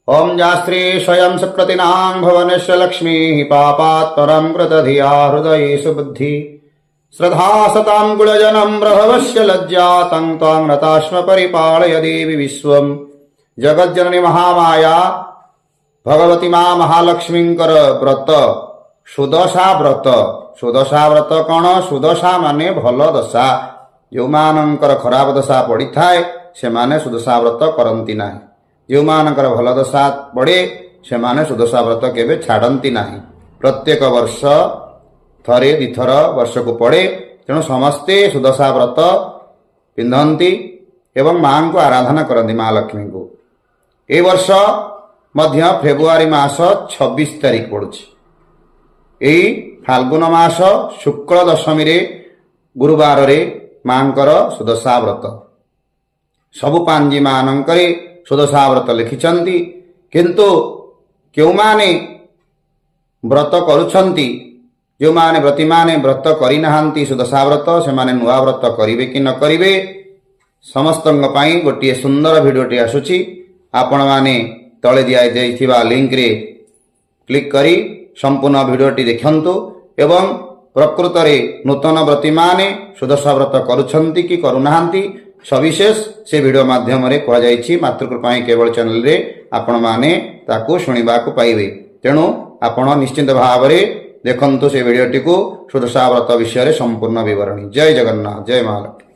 ओम जास्त्री स्वयं सुकृतिनां भुवनस्य लक्ष्मीः पापात् परं कृतधिया हृदयेषु बुद्धि श्रद्धा सतां कुलजनं प्रभवस्य लज्जा तं त्वां रताश्म परिपालय देवी विश्वं जगज्जननी महामाया भगवती मां महालक्ष्मींकर व्रत सुदशा व्रत। सुदशा व्रत कौन? सुदशा माने भल दशा। जो मानकर खराब दशा पड़ी थाए से माने सुदशा व्रत करती ना। जो मानकर भल दशा पड़े से माने सुदशा व्रत केबे छाड़ती ना। प्रत्येक वर्ष थरे दिथर वर्ष को पड़े, तेणु समस्ते सुदशा व्रत पिंधती एवं मां को आराधना करती मां लक्ष्मी को। ए वर्ष मध्य फेब्रुआरी मास 26 तारिख पड़ुछि। एई फाल्गुन मास शुक्ल दशमी रे गुरुवार रे मांकर सुदशा व्रत। सबु पांजी मानंकरे सुदशा व्रत लिखिछंती, किंतु केउ माने व्रत करुछंती, जो माने व्रती माने व्रत करि नाहंती सुदशा व्रत, से माने नुआ व्रत करिवे कि न करिवे समस्तंग पई गोटिए सुंदर भिडियोटी आसुछि। आपण माने तळे दिया जाइथिबा लिंक रे क्लिक करी संपूर्ण भिडियोटी देखंतु एवं प्रकृत रे नूतन व्रती माने सुदशा व्रत करुछंती कि करुनाहांती सविशेष से वीडियो माध्यम रे कह जाइछि। मातृकृपा केवल चैनल रे आपण माने ताकू सुनिबा को पाइबे, तेणु आपण निश्चित भाव रे देखंतु से वीडियोटी को सुदशा व्रत विषय रे संपूर्ण विवरणी। जय जगन्नाथ, जय महालक्ष्मी।